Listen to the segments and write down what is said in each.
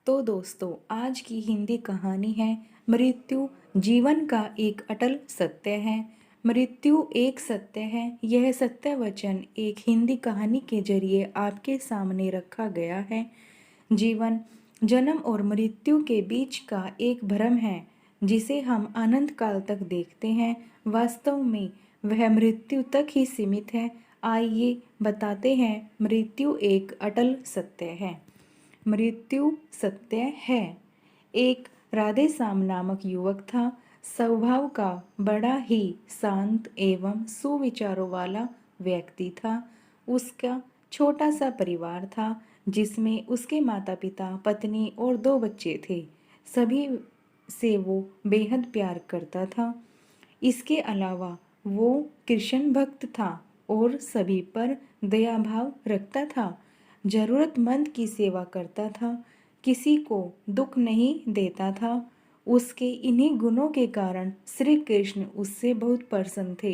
तो दोस्तों, आज की हिंदी कहानी है मृत्यु जीवन का एक अटल सत्य है। मृत्यु एक सत्य है। यह सत्य वचन एक हिंदी कहानी के जरिए आपके सामने रखा गया है। जीवन जन्म और मृत्यु के बीच का एक भ्रम है जिसे हम अनंत काल तक देखते हैं। वास्तव में वह मृत्यु तक ही सीमित है। आइए बताते हैं, मृत्यु एक अटल सत्य है। मृत्यु सत्य है। एक राधेश्याम नामक युवक था। स्वभाव का बड़ा ही शांत एवं सुविचारों वाला व्यक्ति था। उसका छोटा सा परिवार था जिसमें उसके माता पिता, पत्नी और 2 बच्चे थे। सभी से वो बेहद प्यार करता था। इसके अलावा वो कृष्ण भक्त था और सभी पर दया भाव रखता था। जरूरतमंद की सेवा करता था, किसी को दुख नहीं देता था। उसके इन्हीं गुणों के कारण श्री कृष्ण उससे बहुत प्रसन्न थे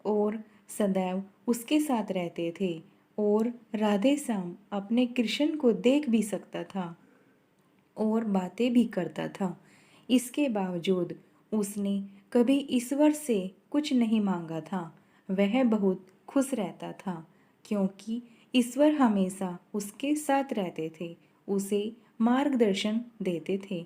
और सदैव उसके साथ रहते थे। और राधे श्याम अपने कृष्ण को देख भी सकता था और बातें भी करता था। इसके बावजूद उसने कभी ईश्वर से कुछ नहीं मांगा था। वह बहुत खुश रहता था क्योंकि ईश्वर हमेशा उसके साथ रहते थे, उसे मार्गदर्शन देते थे।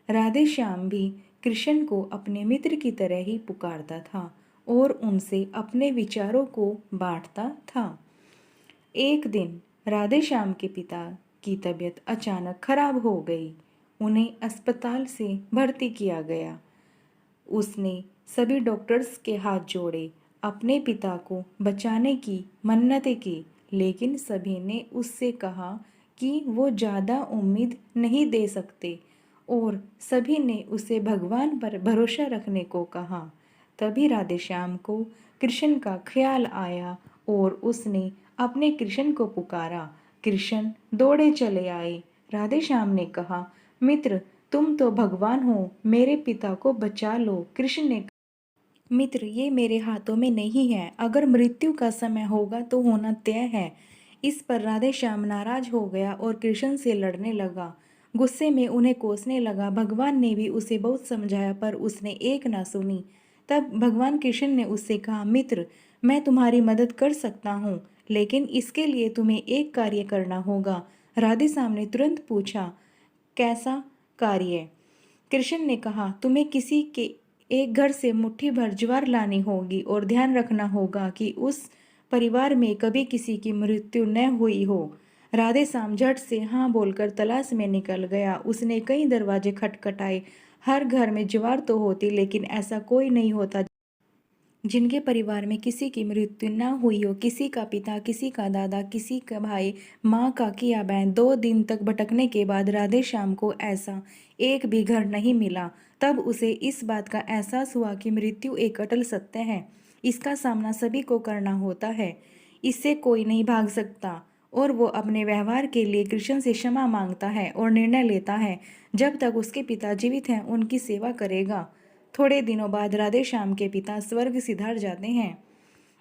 राधे श्याम भी कृष्ण को अपने मित्र की तरह ही पुकारता था और उनसे अपने विचारों को बांटता था। एक दिन राधे श्याम के पिता की तबीयत अचानक खराब हो गई। उन्हें अस्पताल से भर्ती किया गया। उसने सभी डॉक्टर्स के हाथ जोड़े, अपने पिता को बचाने की मन्नतें की, लेकिन सभी ने उससे कहा कि वो ज़्यादा उम्मीद नहीं दे सकते और सभी ने उसे भगवान पर भरोसा रखने को कहा। तभी राधेश्याम को कृष्ण का ख्याल आया और उसने अपने कृष्ण को पुकारा। कृष्ण दौड़े चले आए। राधेश्याम ने कहा, मित्र, तुम तो भगवान हो, मेरे पिता को बचा लो। कृष्ण ने कहा, मित्र, ये मेरे हाथों में नहीं है। अगर मृत्यु का समय होगा तो होना तय है। इस पर राधेश्याम नाराज हो गया और कृष्ण से लड़ने लगा। गुस्से में उन्हें कोसने लगा। भगवान ने भी उसे बहुत समझाया पर उसने एक ना सुनी। तब भगवान कृष्ण ने उससे कहा, मित्र, मैं तुम्हारी मदद कर सकता हूँ, लेकिन इसके लिए तुम्हें एक कार्य करना होगा। राधेश्याम ने तुरंत पूछा, कैसा कार्य? कृष्ण ने कहा, तुम्हें किसी के एक घर से मुट्ठी भर ज्वार लानी होगी और ध्यान रखना होगा कि उस परिवार में कभी किसी की मृत्यु न हुई हो। राधेश्याम झट से हाँ बोलकर तलाश में निकल गया। उसने कई दरवाजे खटखटाए। हर घर में ज्वार तो होती, लेकिन ऐसा कोई नहीं होता जिनके परिवार में किसी की मृत्यु न हुई हो। किसी का पिता, किसी का दादा, किसी का भाई, माँ, काकी या बहन। 2 दिन तक भटकने के बाद राधेश्याम को ऐसा एक भी घर नहीं मिला। तब उसे इस बात का एहसास हुआ कि मृत्यु एक अटल सत्य है। इसका सामना सभी को करना होता है, इससे कोई नहीं भाग सकता। और वो अपने व्यवहार के लिए कृष्ण से क्षमा मांगता है और निर्णय लेता है जब तक उसके पिता जीवित हैं उनकी सेवा करेगा। थोड़े दिनों बाद राधेश्याम के पिता स्वर्ग सिधार जाते हैं।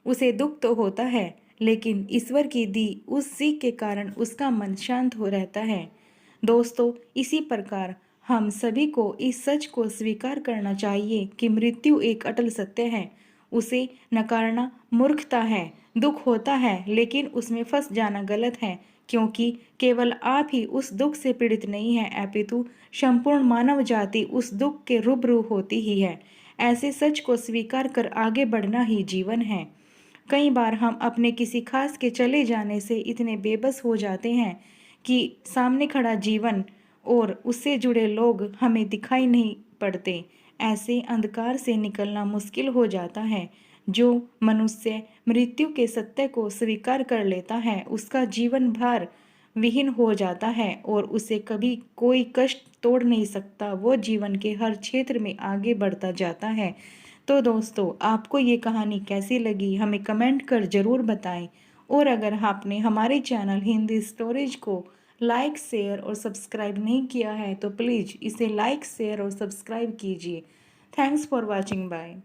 उसे दुख तो होता है, लेकिन ईश्वर की दी उस सीख के कारण उसका मन शांत हो रहता है। दोस्तों, इसी प्रकार हम सभी को इस सच को स्वीकार करना चाहिए कि मृत्यु एक अटल सत्य है। उसे नकारना मूर्खता है। दुख होता है, लेकिन उसमें फंस जाना गलत है, क्योंकि केवल आप ही उस दुख से पीड़ित नहीं हैं, अपितु संपूर्ण मानव जाति उस दुख के रूबरू होती ही है। ऐसे सच को स्वीकार कर आगे बढ़ना ही जीवन है। कई बार हम अपने किसी खास के चले जाने से इतने बेबस हो जाते हैं कि सामने खड़ा जीवन और उससे जुड़े लोग हमें दिखाई नहीं पड़ते। ऐसे अंधकार से निकलना मुश्किल हो जाता है। जो मनुष्य मृत्यु के सत्य को स्वीकार कर लेता है, उसका जीवन भार विहीन हो जाता है और उसे कभी कोई कष्ट तोड़ नहीं सकता। वो जीवन के हर क्षेत्र में आगे बढ़ता जाता है। तो दोस्तों, आपको ये कहानी कैसी लगी हमें कमेंट कर ज़रूर बताएं। और अगर आपने हमारे चैनल हिंदी स्टोरीज को लाइक, शेयर और सब्सक्राइब नहीं किया है तो प्लीज़ इसे लाइक, शेयर और सब्सक्राइब कीजिए। Thanks for watching. बाय।